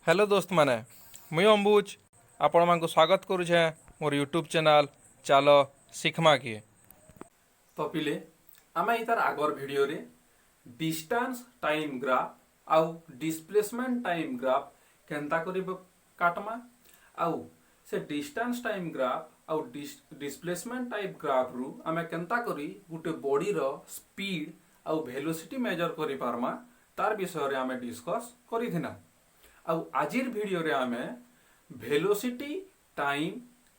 Hello दोस्त माने मुई अंबुज आपण मानक स्वागत करुछे मोर यूट्यूब चैनल चालो शिखमा के। तो पिले आमे इतार आगर वीडियो रे डिस्टेंस टाइम ग्राफ आउ डिस्प्लेसमेंट टाइम ग्राफ केनता करी काटमा आउ से डिस्टेंस टाइम ग्राफ आउ डिस्प्लेसमेंट टाइम ग्राफ रु आमे केनता करी गुटे बॉडी रो स्पीड आउ वेलोसिटी मेजर करी पारमा तार विषय रे आमे डिस्कस करिथिना। आउ आजिर वीडियो रे आमे वेलोसिटी टाइम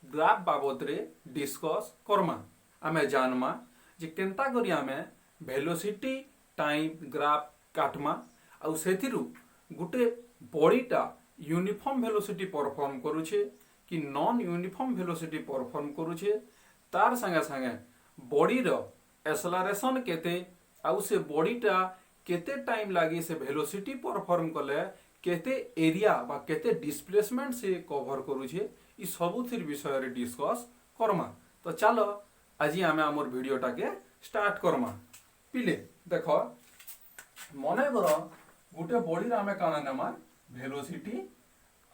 ग्राफ बाबत रे डिस्कस करमा। आमे जानमा जे केनता करी आमे वेलोसिटी टाइम ग्राफ काटमा आउ सेथिरु गुटे बॉडीटा यूनिफॉर्म वेलोसिटी परफॉर्म करूछे कि नॉन यूनिफॉर्म वेलोसिटी परफॉर्म करूछे तार संगे संगे बॉडी रो एक्सेलरेशन केते आउ से बॉडीटा केते टाइम लागी से वेलोसिटी परफॉर्म कले केते एरिया बा केते डिस्प्लेसमेंट से कवर करूछे ई सबुथिर विषय रे डिस्कस करमा। तो चलो आज आमे हमर वीडियोटा के स्टार्ट करमा। पिले देखो मने करो गुटे बॉडी रे आमे काना नेमा वेलोसिटी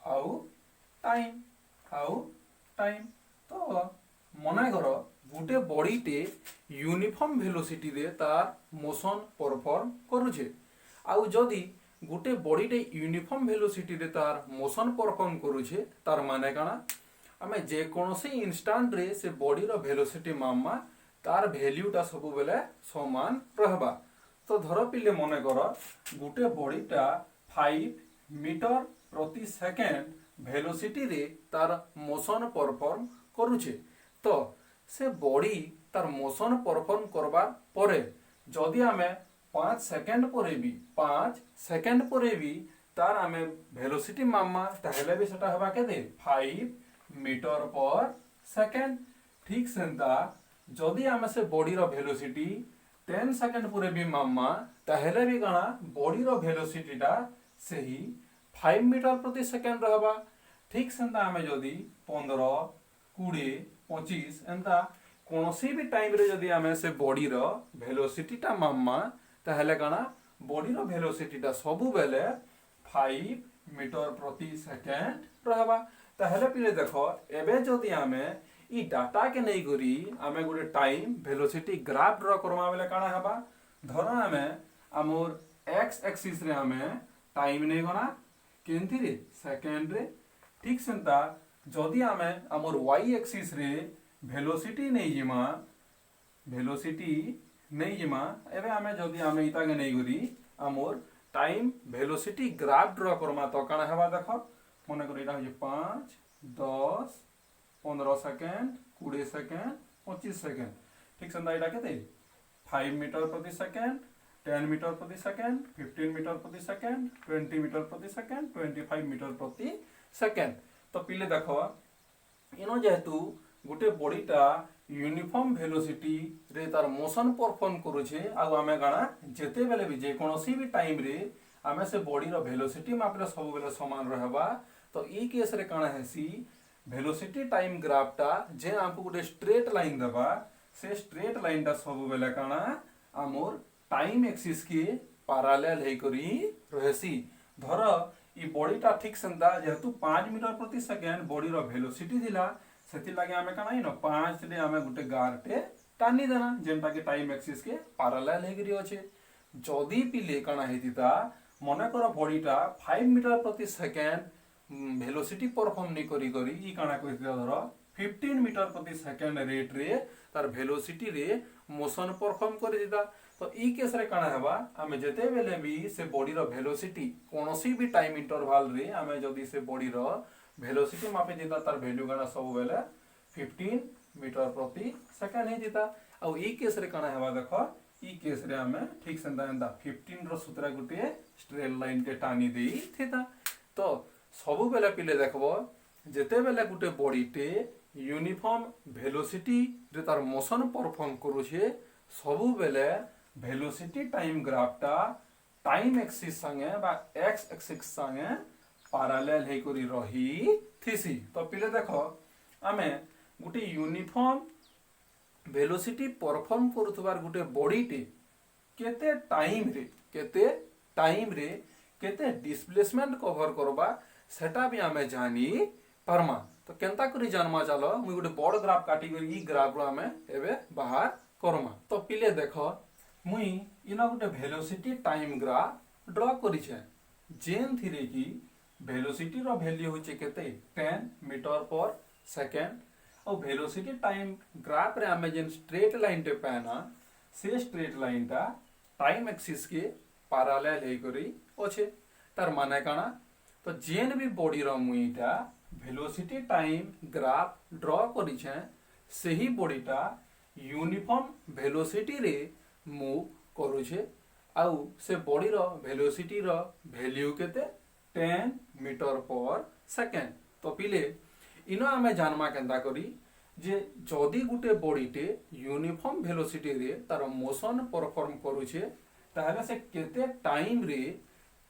आउ टाइम तो मने करो गुटे बॉडी टे यूनिफॉर्म वेलोसिटी रे तार मोशन परफॉर्म करूछे आउ जदी गुटे बॉडी टे यूनिफॉर्म वेलोसिटी रे तार मोशन परफॉर्म करूछे तार माने काना आमे जे कोनोसी इंस्टेंट रे से बॉडी रो वेलोसिटी मापमा तार वैल्यूटा सब बेले समान रहबा। तो धर पिले मने करो गुटे बॉडीटा 5 मीटर प्रति सेकेंड वेलोसिटी रे तार मोशन परफॉर्म करूछे। तो से बॉडी तार मोशन परफॉर्म करबा परे जदि आमे 5 सेकेंड परे भी तार आमे वेलोसिटी मापमा ताहेले भी सेटा हेबा केते 5 मीटर पर सेकेंड। ठीक सेंता जदि आमे से बॉडी रो वेलोसिटी 10 सेकेंड परे भी मापमा ताहेले भी काना बॉडी रो वेलोसिटीटा सेही 5 मीटर प्रति सेकेंड रहबा। ठीक सेंता आमे जदि 15 20 25 एंता कोनोसी भी टाइम रे जदि आमे से बॉडी रो वेलोसिटीटा मापमा ताहेले काना बॉडी रो वेलोसिटीटा सबु बेले 5 मीटर प्रति सेकेंड रहबा। ताहेले पिले देखो एबे जदि आमे ई डाटा के नै करी आमे गुटे time velocity graph draw Karma बेले काना हेबा धर आमे हमर एक्स एक्सिस रे आमे टाइम नै गना केनथि रे सेकेंड रे। ठीक सेंता जदि आमे हमर वाई एक्सिस रे वेलोसिटी नै जिमा एबे आमे जदि आमे इता के नै करी हमर time velocity graph draw Karma तो काना हेबा देखो मने करी इटा हो 5 10 15 सेकेंड 20 सेकेंड 25 सेकेंड। ठीक सेंता इटा केते 5 मीटर प्रति सेकेंड 10 मीटर प्रति सेकेंड 15 मीटर प्रति सेकेंड 20 मीटर प्रति सेकेंड 25 मीटर प्रति सेकेंड। तो पिले देखो इनो जेहेतु गुटे बॉडीटा यूनिफॉर्म वेलोसिटी रे तार मोशन परफॉर्म करूछे आउ आमे गाना जेते बेले भी जे कोनोसी भी टाइम रे आमे से बॉडी रो वेलोसिटी मापले सब बेले समान रहबा। तो ई केस रे काना हेसी वेलोसिटी टाइम ग्राफटा जे हमको गुटे स्ट्रेट लाइन देबा से स्ट्रेट लाइनटा सब बेले काना हमर टाइम एक्सिस के पैरेलल हे करी रहेसी। धर ई बॉडीटा ठीक सेंता जेहेतु 5 मीटर प्रति सेकेंड बॉडी रो वेलोसिटी दिला सेति लागे आमे काना इनो 5 रे आमे गुटे गारटे टानी देना जेंटा के टाइम एक्सिस के पैरेलल हे करी अछि। जदी पिले काना हेतिता मने कर बॉडीटा 5 मीटर प्रति सेकेंड वेलोसिटी परफॉर्म नै करी करी ई काना कहिता धर 15 मीटर प्रति सेकेंड रेट रे तार वेलोसिटी रे मोशन परफॉर्म करि दिता। तो ई केस रे काना हेबा आमे जेते बेले भी से बॉडी रो वेलोसिटी कोनोसी भी टाइम इंटरवल रे आमे जदी से बॉडी रो वेलोसिटी मापे दिता तार वैल्यू गाना सब बेले 15 मीटर प्रति सेकेंड हे दिता। आ ई केस रे काना हेबा देखो ई केस रे आमे ठीक सेंता एंदा 15 रो सूत्र गुटे स्ट्रेट लाइन के टानी देई थिता। तो सब बेले पिले देखबो जेते बेले गुटे बॉडी टे यूनिफॉर्म वेलोसिटी रे तार मोशन परफॉर्म करूछे सब बेले वेलोसिटी टाइम ग्राफटा टाइम एक्सिस संगे बा एक्स एक्सिस संगे पैरेलल हे करी रही थिसी। तो पिले देखो आमे गुटे यूनिफॉर्म वेलोसिटी परफॉर्म करूथबार गुटे बॉडी टे केते टाइम रे केते डिस्प्लेसमेंट कवर करबा सेटा भी आमे जानी पारमा। तो केनता करी जानमा चलो मुई गोटे बड़ ग्राफ काटी करी ई ग्राफ रो आमे एबे बाहर करमा। तो पिले देखो मुई इना गोटे वेलोसिटी टाइम ग्राफ ड्रा करी छे जेन थिरे की वेलोसिटी रो वैल्यू होचे केते 10 मीटर पर सेकेंड और वेलोसिटी टाइम ग्राफ रे आमे जेन स्ट्रेट लाइन टे पाना से स्ट्रेट लाइन टा टाइम एक्सिस के पैरेलल हे करी ओछे। तार माने काना तो जेन भी बॉडी रो मुईटा वेलोसिटी टाइम ग्राफ ड्रा करी छे सही बॉडीटा यूनिफॉर्म वेलोसिटी रे मूव करू छे आउ से बॉडी रो वेलोसिटी रो वैल्यू केते 10 मीटर पर सेकेंड। तो पिले इनो आमे जानमा केंदा करी जे जदी गुटे बॉडीटे यूनिफॉर्म वेलोसिटी रे तार मोशन परफॉर्म करू छे ताहले से केते टाइम रे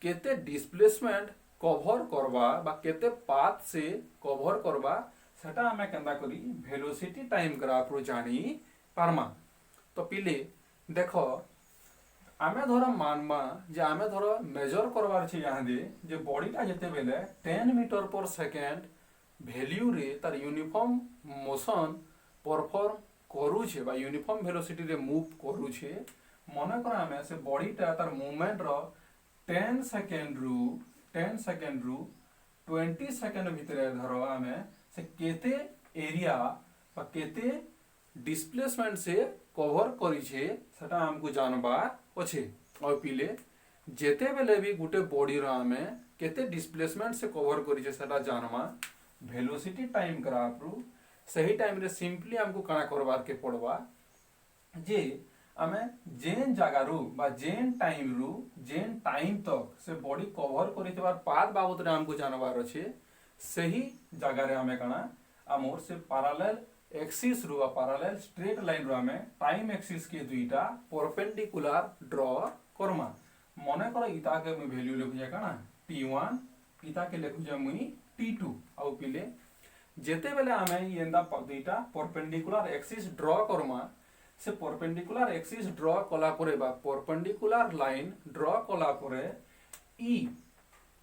केते डिस्प्लेसमेंट कवर करबा बा केते पाथ से कवर करबा सेटा आमे केंदा करी वेलोसिटी टाइम ग्राफ रो जानी पारमा। तो पिले देखो आमे धर मानमा जे आमे धर मेजर करबार छे यहाँ दे जे बॉडीटा जेते बेले 10 मीटर पर सेकेंड वैल्यू रे तार यूनिफॉर्म मोशन परफॉर्म करू छे बा यूनिफॉर्म वेलोसिटी रे मूव करू छे मने कर आमे से बॉडीटा तार मूवमेंट रो 10 सेकेंड रु 20 सेकेंड भितरे धरो आमे से केते एरिया बा केते डिस्प्लेसमेंट से कवर करी छे सेटा हमको जानबा अछि। और पिले जेते बेले भी गुटे बॉडी रो आमे केते डिस्प्लेसमेंट से कवर करी छे सेटा जानमा वेलोसिटी टाइम ग्राफ रु सही टाइम रे सिंपली हमको काना करबार के पड़वा जे आमे जेन जगह रु बा जेन टाइम तक से बॉडी कवर करितबार पाथ बाबत रे हमको जानबार अछि सही जगह रे आमे काना आमोर से पैरेलल एक्सिस रु पैरेलल स्ट्रेट लाइन रु आमे टाइम एक्सिस के दुईटा परपेंडिकुलर ड्रा करमा। मने कर इता के मैं वैल्यू लिखु जे काना t1 इता के लिखु जे मुई t2 आउ पिले जेते बेले आमे येंदा दुईटा परपेंडिकुलर एक्सिस ड्रा करमा से परपेंडिकुलर एक्सिस ड्रा कला परे बा परपेंडिकुलर लाइन ड्रा कला परे ई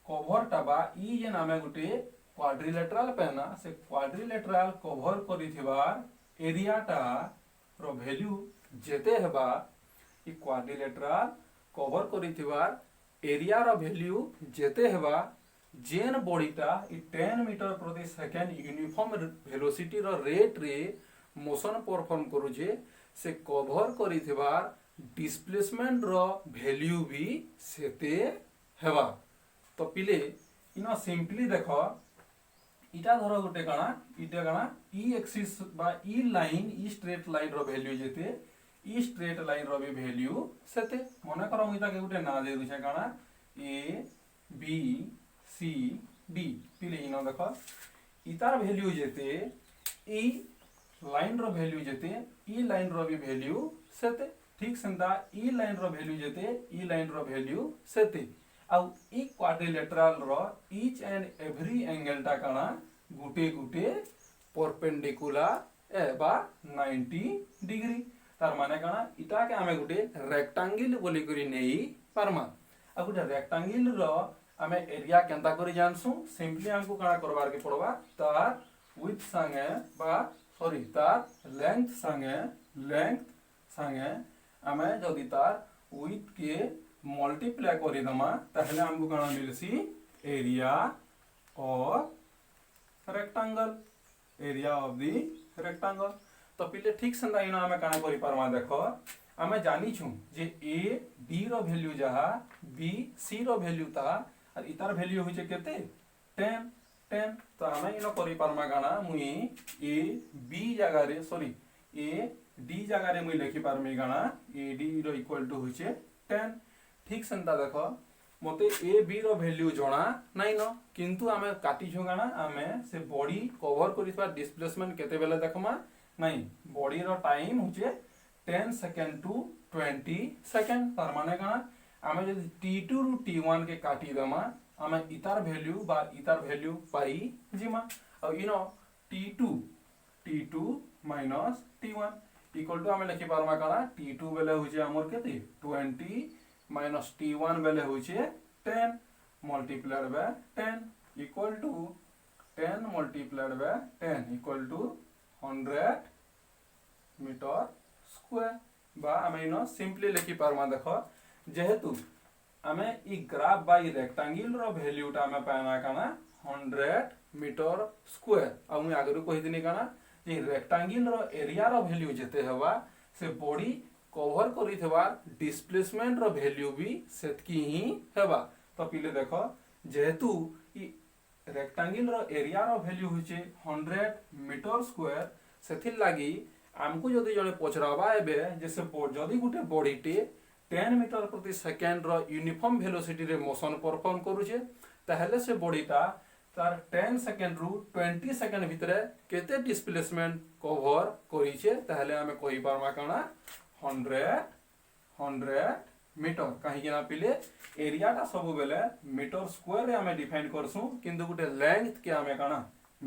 कवर टा बा ई जे नामे गुटे क्वाड्रिलेटरल पेना से क्वाड्रिलेटरल कवर करिथिबार एरिया टा रो वैल्यू जेते हेबा ई क्वाड्रिलेटरल कवर करिथिबार एरिया रो वैल्यू जेते हेबा जेन बॉडीटा ई 10 मीटर प्रति सेकेंड यूनिफॉर्म वेलोसिटी रो रेट रे मोशन परफॉर्म करू जे से कवर करिथिबार डिस्प्लेसमेंट रो वैल्यू भी सेते हेबा। तो पिले इनो सिंपली देखो इटा धरो गुटे काना ई एक्सिस बा ई लाइन ई स्ट्रेट लाइन रो वैल्यू जेते ई स्ट्रेट लाइन रो भी वैल्यू सेते मने करो मुई ताके गुटे ना दे दुछे काना ए बी सी डी पिले इनो देखो इतार वैल्यू जेते ई लाइन रो वैल्यू जेते ई लाइन रो भी वैल्यू सेते ठीक संता ई लाइन रो वैल्यू जेते ई लाइन रो वैल्यू सेते आउ ई क्वाड्रिलेटरल रो ईच एंड एवरी एंगल टा काना गुटे गुटे परपेंडिकुलर बा 90 डिग्री तार माने काना इटा के आमे गुटे रेक्टेंगल बोली करी नेई पारमा। आ गुटे रेक्टेंगल रो आमे एरिया केंता करी जानसु सिंपली हमको काना करबार के पड़वा तार विड्थ संगे बा सॉरी तार लेंथ संगे आमे जदी तार विड्थ के मल्टीप्लाई करी दमा ताहले हमको काना मिलसी एरिया ऑफ रेक्टेंगल। तो पिले ठीक संदा इनो आमे काना करी पारमा देखो आमे जानी छु जे ए बी रो वैल्यू जहा बी सी रो वैल्यू ता और इतार वैल्यू होचे केते 10 तो आमे इनो करी पारमा गाना मुई ए बी जगह रे सॉरी ए डी जगह रे मुई लिखि पारमी गाना ए डी रो इक्वल टू होचे 10 ठीक संता देखो मते ए बी रो वैल्यू जणा नाइ न किंतु आमे काटी छु गाना आमे से बॉडी कवर करिसबा डिस्प्लेसमेंट केते बेले देखमा नाइ बॉडी रो टाइम होचे 10 सेकंड टू 20 सेकंड तार माने गाना आमे जदी t2 रु t1 के काटी दमा आमे इतार वैल्यू पाई जिमा और इनो t2 minus t1 equal to आमे लिखि पारमा काना t2 बेले होचे हमर केते 20 माइनस t1 बेले होचे 10 multiplied by 10 equal to 10 multiplied by 10 equal to 100 metre square बा आमे इनो सिंपली लिखि पारमा देखो जेहेतु आमे इ ग्राफ बा इ रेक्टेंगल रो वैल्यू टा आमे पाना काना 100 मीटर स्क्वायर आ मु आगरु कहि दिनी काना जे रेक्टेंगल रो एरिया रो वैल्यू जेते हवा से बॉडी कवर करिथवा डिस्प्लेसमेंट रो वैल्यू भी सेतकी ही हेबा तो पिले देखो जेहेतु इ रेक्टेंगल रो एरिया रो वैल्यू होचे 100 मीटर स्क्वायर सेथिर लागि आमको जदि जने पचराबा एबे जैसे जदि गुटे बॉडी टे 10 मीटर प्रति सेकेंड रो यूनिफॉर्म वेलोसिटी रे मोशन परफॉर्म करूचे ताहले से बॉडीटा तार 10 सेकेंड रु 20 सेकेंड भितरे केते डिस्प्लेसमेंट कवर करिचे ताहले हमें कहि पारमा काना 100 मीटर काहे कि ना पिले एरिया टा सब बेले मीटर स्क्वायर रे हमें डिफाइन करसु किंतु गुटे लेंथ के हमें काना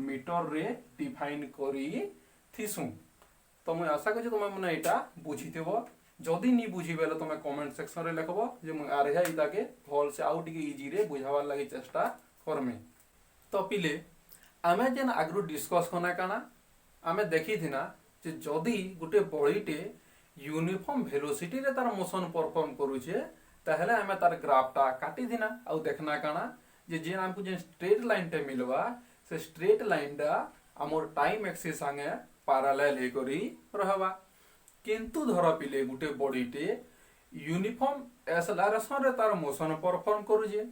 मीटर रे डिफाइन करी थिसु तो मैं आशा करछि तुम मने एटा बुझितेबो जदि नी बुझी बेले तुम कमेंट सेक्शन रे लिखबो जे मैं आरे है इता के भल से आउ टिके इजी रे बुझावार लागि चेष्टा करमे तो पिले आमे जेन आगरु डिस्कस करना काना आमे देखि थिना जे जदि गुटे बॉडीटे यूनिफॉर्म वेलोसिटी रे तार मोशन परफॉर्म करूचे ताहले आमे तार ग्राफ टा काटी थिना आ देखना काना जे जेन हमको जे स्ट्रेट लाइन टे मिलवा से स्ट्रेट लाइन टा हमर टाइम एक्सिस संगे पैरेलल हे करी रहबा किंतु धर पिले गुटे बॉडीटे यूनिफॉर्म एक्सेलरेशन रे तार मोशन परफॉर्म करूजे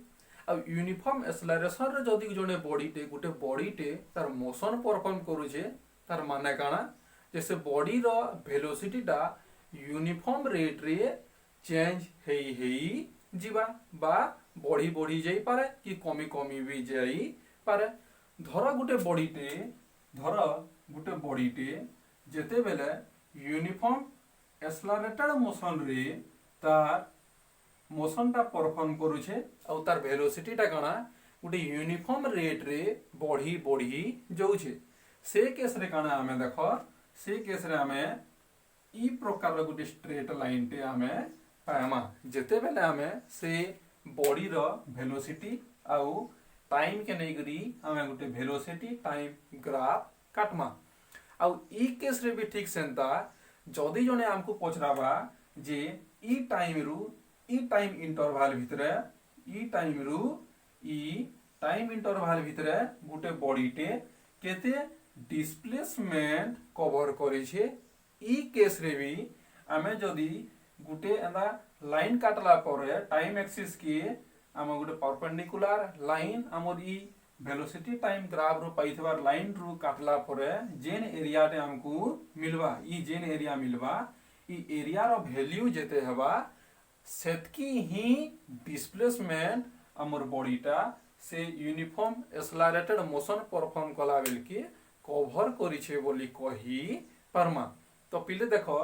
अब यूनिफॉर्म एक्सेलरेशन रे जदि जने बॉडीटे गुटे बॉडीटे तार मोशन परफॉर्म करूजे तार माने काना जैसे बॉडी रो वेलोसिटी टा यूनिफॉर्म रेट रे चेंज हेई जीवा बा बढ़ी बढ़ी जाई पारे कि कमी कमी भी जाई पारे धर गुटे बॉडीटे जेते बेले यूनिफॉर्म एक्सेलरेटेड मोशन रे तार मोशन टा परफॉर्म करूछे आ तार वेलोसिटी टा काना गुटे यूनिफॉर्म रेट रे बढ़ी बढ़ी जाउछे से केस रे काना हमें देखो से केस रे हमें ई प्रकार रो गुटे स्ट्रेट लाइन टे हमें पाएमा जेते बेले हमें से बॉडी रो वेलोसिटी आउ टाइम के नै करी हमें गुटे वेलोसिटी टाइम ग्राफ काटमा आउ ई केस रे भी ठीक सेंता जदी जने हमको पचराबा जे ई टाइम इंटरवल भितरे टाइम इंटरवल भितरे गुटे बॉडीटे केते डिस्प्लेसमेंट कवर करै छे ई केस रे भी हमें जदी गुटे एंदा लाइन काटला परे टाइम एक्सिस के हम गुटे परपेंडिकुलर लाइन हमर ई वेलोसिटी टाइम ग्राफ रो पाइथबार लाइन रो काटला परे जेन एरिया टे हमको मिलवा ई जेन एरिया मिलवा ई एरिया रो वैल्यू जेते हवा सेतकी ही डिस्प्लेसमेंट हमर बॉडीटा से यूनिफॉर्म एक्सेलरेटेड मोशन परफॉर्म कला बेल के कवर करी छे बोली कही परमा तो पिले देखो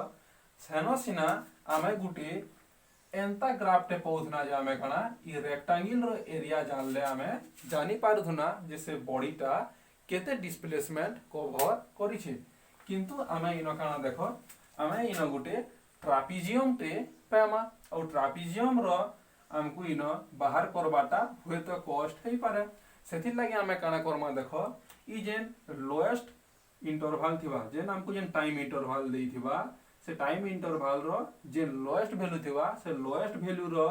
सेनो सिना आमे गुटे एंता ग्राफ टे पौधना जे आमे कना ई रेक्टेंगल रो एरिया जान ले आमे जानी पारुथुना जैसे बॉडीटा केते डिस्प्लेसमेंट कवर करी छे किंतु आमे इनो काना देखो आमे इनो गुटे ट्रापेजियम टे पामा और ट्रापेजियम रो हमको इनो बाहर करबाटा हुए तो कॉस्ट हेई पारे सेथि लागि आमे काना करमा देखो ई जेन लोएस्ट इंटरवल थिबा जेन हमको जेन टाइम इंटरवल देई थिबा से टाइम इंटरवल रो जे लोएस्ट वैल्यू थिबा से लोएस्ट वैल्यू रो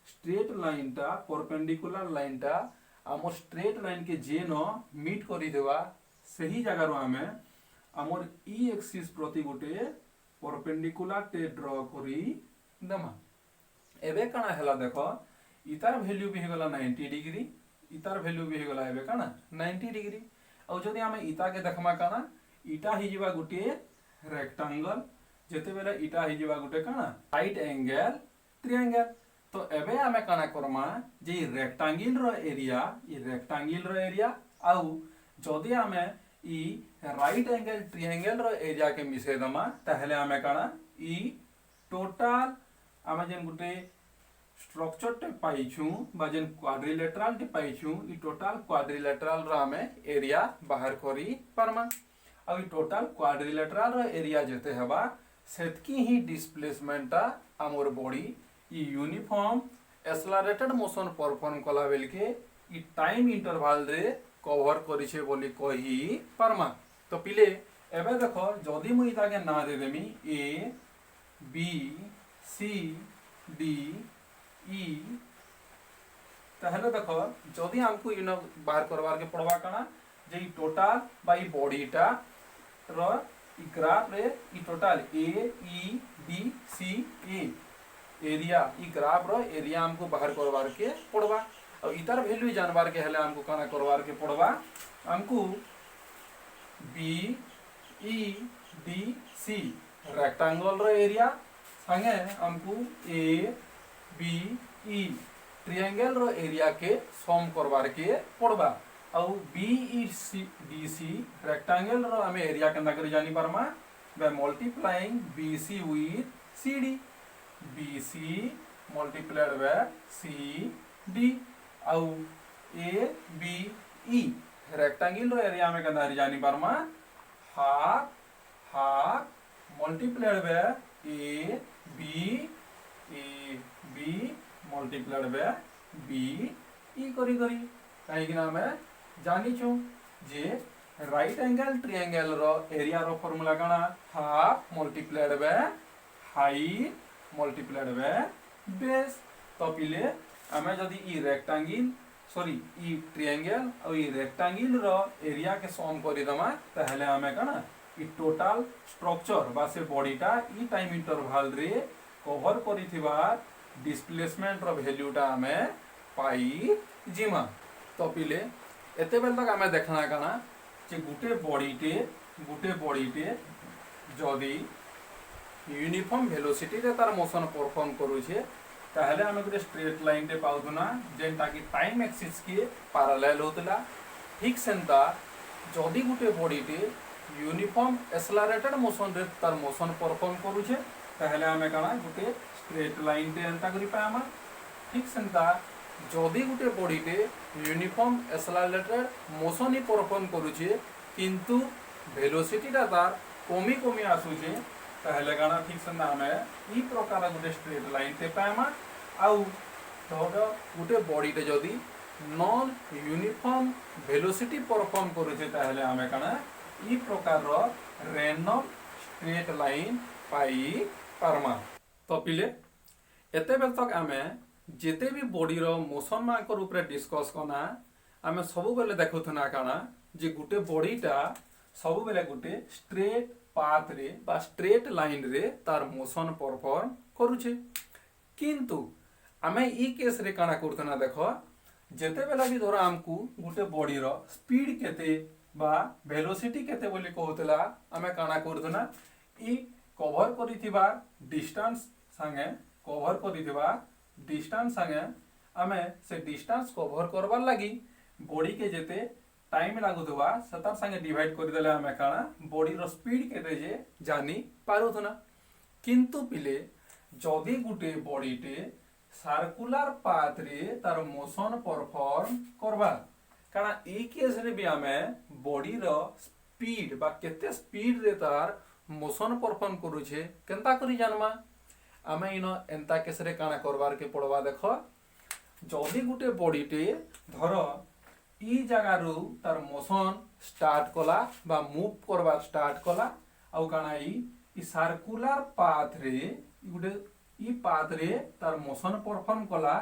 स्ट्रेट लाइन टा परपेंडिकुलर लाइन टा हमर स्ट्रेट लाइन के जे न मीट करी देबा सही जगह रो हमें हमर ई एक्सिस प्रति गुटे परपेंडिकुलर टे ड्रा करी दमा एबे काना हला देखो इतार वैल्यू भी हेगला 90 डिग्री इतार वैल्यू भी हेगला एबे काना 90 डिग्री और जदि हमें इता के देखमा काना इटा ही जीवा गुटे रेक्टेंगल जेते बेले इटा ही जीवा गुटे काना राइट एंगल ट्रायंगल तो एबे हमें काना करमा जे रेक्टेंगल रो एरिया आउ जदि हमें ई राइट एंगल ट्रायंगल रो एरिया के मिसे दमा ताहले हमें काना ई टोटल हमें जेन गुटे स्ट्रक्चर टे पाइछु बा जेन क्वाड्रिलेटरल टे पाइछु ई टोटल क्वाड्रिलेटरल रो हमें एरिया बाहर करी परमा अब ई टोटल क्वाड्रिलेटरल रो एरिया जेते हबा सेतकी ही डिस्प्लेसमेंट हमर बॉडी ई यूनिफॉर्म एक्सेलरेटेड मोशन परफॉर्म कला बेल के इ टाइम इंटरवल रे कवर करिछे बोली कहि परमा। तो पिले एबे देखो जदि मुई ताके ना दे देमी A B C D E, ताहले देखो जदि हमको इन बाहर करवार के पड़वा काना जे इ टोटल बा इ बॉडीटा रो इ ग्राफ रे इ total A E B C A area इ ग्राफ रो एरिया हमको बाहर करवार के पड़वा। और इतर वैल्यू जानवार के हले हमको काना करवार के पड़वा, हमको B E D C rectangle रो एरिया संगे हमको ए बी ई ट्रायंगल रो एरिया के सम करवार के पड़वा। और B E C D C rectangle रो हमें एरिया केंदा करी जानी परमा by multiplying B C with C D, B C multiplied by C D. और ए बी ई रेक्टेंगल रो एरिया में केंदा करी जानी परमा half half multiplied by A B multiplied by B E करी करी कहीं ना मैं जानी छु जे राइट एंगल ट्रायंगल रो एरिया रो फार्मूला काना half multiplied by height multiplied by base. तो पिले हमें जदी ई रेक्टेंगल सॉरी ई ट्रायंगल और ई रेक्टेंगल रो एरिया के सम करी दमा ताहले हमें काना ई टोटल स्ट्रक्चर बा से बॉडीटा ई टाइम इंटरवल रे कवर करिथिबा डिस्प्लेसमेंट रो वैल्यूटा हमें पाई जिमा। तो पिले एते बेल तक हमें देखना काना जे गुटे बॉडीटे जदी यूनिफॉर्म वेलोसिटी रे तार मोशन परफॉर्म करूछे ताहले हमें गुटे स्ट्रेट लाइन टे पाउदुना जेंटा कि टाइम एक्सिस के पैरेलल होतला। ठीक सेंता जदी गुटे बॉडीटे यूनिफॉर्म एक्सेलरेटेड मोशन रे तार मोशन परफॉर्म करूछे ताहले हमें काना गुटे स्ट्रेट लाइन टे एंता करि पामा। ठीक सेंता जदि गुटे बॉडीटे यूनिफॉर्म एक्सेलरेटेड मोशन ही परफॉर्म करूछे किंतु वेलोसिटीटा तार कमी कमी आसुछे ताहले काना ठीक सेंता हमें ई प्रकार गुटे स्ट्रेट लाइन टे पामा। आउ तो गुटे बॉडीटे जदि नॉन यूनिफॉर्म वेलोसिटी परफॉर्म करूछे ताहले हमें काना ई प्रकार रो रैंडम स्ट्रेट लाइन पाई पारमा। तो पिले एते बेल तक हमें जेते भी बॉडी रो मोशन मानकर ऊपर डिस्कस करना हमें सब बेले देखुथना काना जे गुटे बॉडीटा सब बेले गुटे स्ट्रेट पाथ रे बा स्ट्रेट लाइन रे तार मोशन परफॉर्म करूछे। किंतु हमें ई केस रे काना करथना देखो जेते बेला भी धरो हमकू गुटे बॉडी रो स्पीड केते बा वेलोसिटी केते बोली कहउतला हमें काना करथना ई कवर करिथिबा डिस्टेंस संगे कवर करिथिबा डिस्टेंस संगे हमें से डिस्टेंस कवर करबार लगी बॉडी के जेते टाइम लागुथबा सतार संगे डिवाइड कर देले हमें काना बॉडी रो स्पीड केते जे जानी पारुथना। किंतु पिले जदी गुटे बॉडीटे सर्कुलर पाथ रे तार मोशन परफॉर्म करबा काना ई केस रे भी हमें बॉडी रो स्पीड बा केते स्पीड रे तार मोशन परफॉर्म करूछे केनता करी जानमा हमें इनो एंता केस रे काना करबार के पड़वा देखो जदी गुटे बॉडीटे धरो ई जगह रु तार मोशन स्टार्ट कला बा मूव करबा स्टार्ट कला आउ काना ई सर्कुलर पाथ रे गुटे ई पाथ रे तार मोशन परफॉर्म कला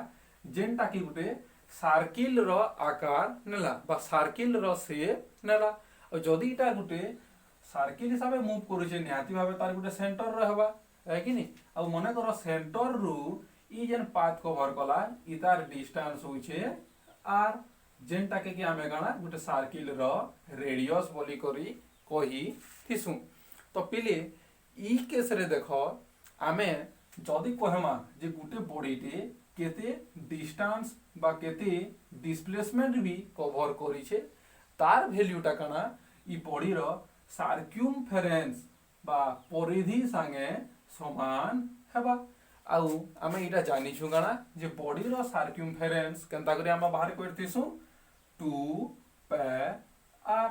जेंटा कि गुटे सर्किल रो आकार नेला बा सर्किल रो शेप नेला। और जदी इटा गुटे सर्किल हिसाब से मूव करूछे निहाती भाबे तार गुटे सेंटर रहबा है कि नहीं। अब मने करो सेंटर रु ई जेन पाथ कवर कला ई तार डिस्टेंस होइछे आर जेंटा के कि हमें गाना गुटे सर्किल रो रेडियस बोली करी कही थिसु। तो पिले ई केस रे देखो हमें जदी कहमा जे गुटे बॉडीटे केते डिस्टेंस बा केते डिस्प्लेसमेंट भी कवर करिछे तार वैल्यूटा काना ई बॉडी रो सर्क्यूमफेरेंस बा परिधि संगे समान हेबा। आउ हमें इटा जानी छु गाना जे बॉडी रो सर्क्यूमफेरेंस केनता करी हम बाहर करथिसु 2 π r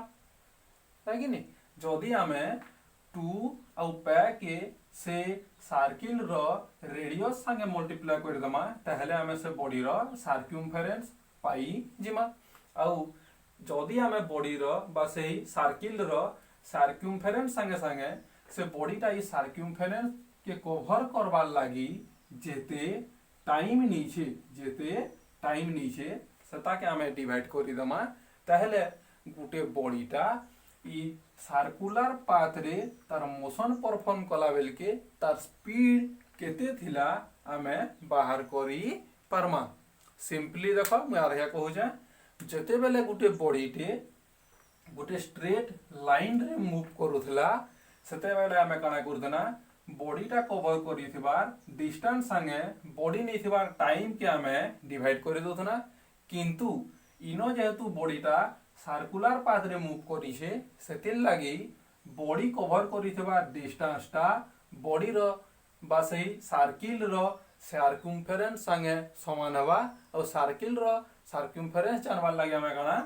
है कि नहीं। जदी हमें 2 आउ π के से सर्किल रो रेडियस संगे मल्टीप्लाई कर दमा ताहले हमें से बॉडी रो सर्क्यूमफेरेंस पाई जिमा आउ जदि आमे बॉडी रो बा सेही सर्किल रो सर्कमफेरेंस संगे संगे से बॉडीटा ई सर्कमफेरेंस के कवर करवार लागी जेते टाइम नीचे सेटा के आमे डिवाइड करि दमा ताहेले गुटे बॉडीटा ई सर्कुलर पाथ रे तार मोशन परफॉर्म कला बेल के तार स्पीड केते थिला आमे बाहर करी परमा सिंपली देखो मैं आरिया कहू जे जते बेले गुटे बॉडीटे गुटे स्ट्रेट लाइन रे मूव करूथला सेते बेले आमे काना करदना बॉडीटा कवर करिथिबार डिस्टेंस संगे बॉडी नेथिबार टाइम के आमे डिवाइड करि दोथना किंतु इनो जेहेतु बॉडीटा सर्कुलर पाथ रे मूव करिसे सेतिल लागि बॉडी कवर करिथिबार डिस्टेंसटा बॉडी रो बा सही सर्किल रो सर्कमफेरेंस संगे समान हवा और सर्किल रो सर्कमफेरेंस जानवार लागि हमें कना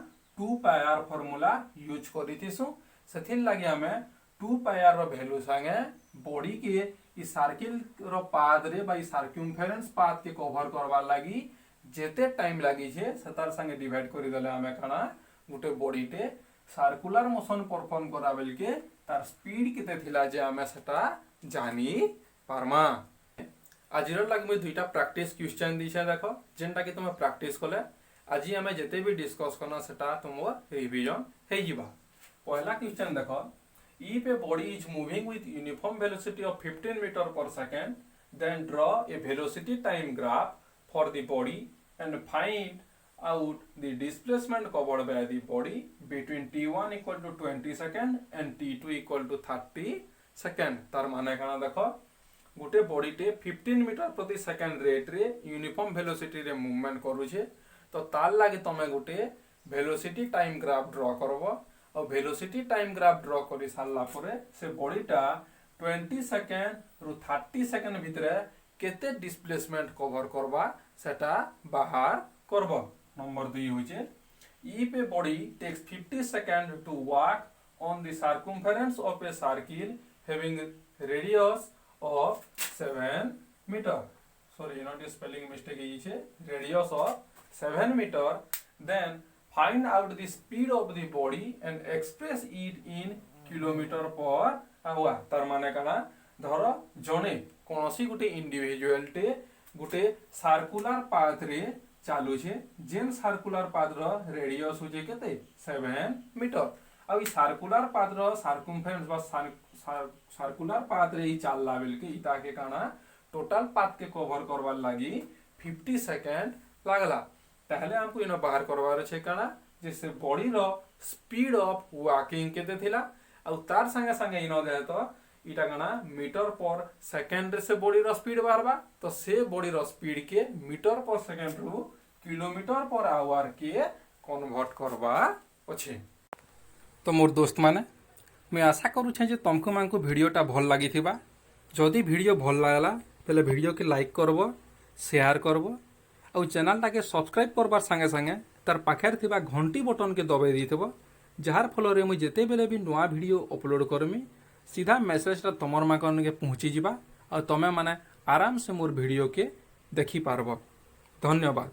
2 पाई r फार्मूला यूज करिथिसु सेथिल लागि हमें 2 पाई r रो वैल्यू संगे बॉडी के ई सर्किल रो पाथ रे बा ई सर्कमफेरेंस पाथ के कवर करवार लागि जेते टाइम लागि छे सेतार संगे डिवाइड करि देले हमें कना गुटे बॉडीटे सर्कुलर मोशन परफॉर्म कराबेल के तार स्पीड केते थिला जे हमें सेटा जानी पारमा आजिर लागि मैं दुईटा प्रैक्टिस क्वेश्चन दिछे देखो जेनटा कि तुम प्रैक्टिस कले आज हमें जेते भी डिस्कस करना सेटा तुमर रिवीजन हे जिबा पहला क्वेश्चन देखो if a body is moving with uniform velocity of 15 meter per second then draw a velocity time graph for the body and find out the displacement covered by the body between t1 equal to 20 second and t2 equal to 30 second तार माने काना देखो गुटे body टे 15 metre प्रति second rate रे uniform velocity रे movement करूछे तो तार लागे तमे गुटे वेलोसिटी टाइम ग्राफ ड्रा करबो और वेलोसिटी टाइम ग्राफ ड्रा करि सारला परे से बॉडीटा 20 सेकंड रु 30 सेकंड भितरे केते डिस्प्लेसमेंट कवर करबा सेटा बाहर करबो नंबर 2 होचे if a body takes 50 seconds to walk on the circumference of a circle having radius of 7 meter sorry not a spelling mistake is radius of 7 meter then find out the speed of the body and express it in kilometer per hour तार माने काना धरो जने कोनोसी गुटे individual टे गुटे circular path रे चालू छे जेन सर्कुलर पाथ रो रेडियस होजे केते 7 मीटर आ ई सर्कुलर पाथ रो सर्कमफेरेंस बा सर्कुलर पाथ रे ई चालला बेल के इता के काना टोटल पाथ के कवर करवार लागि 50 सेकंड लागला ताहले हमको इनो बाहर करवार छे काना जैसे बॉडी रो स्पीड ऑफ वॉकिंग केते थिला आ तार संगे संगे इनो दे तो इटा काना मीटर पर सेकंड से बॉडी रो स्पीड बारबा तो से बॉडी रो स्पीड के मीटर पर सेकंड रु किलोमीटर पर आवर के कन्वर्ट करबा अछि तो मोर दोस्त माने मैं आशा करू छे जे तुमको मानको वीडियोटा भल लागि थिबा जदि वीडियो भल लागला पहले वीडियो के लाइक करबो शेयर करबो और चैनलटा के सब्सक्राइब करबार संगे संगे तार पाखर थिबा घंटी बटन के दबाई देथिबो जार फल रे मु जेते बेले भी नवा वीडियो अपलोड करमी सीधा मेसेजटा तमर माकन के पहुंची जिबा और तमे माने आराम से मोर वीडियो के देखि पारबो धन्यवाद।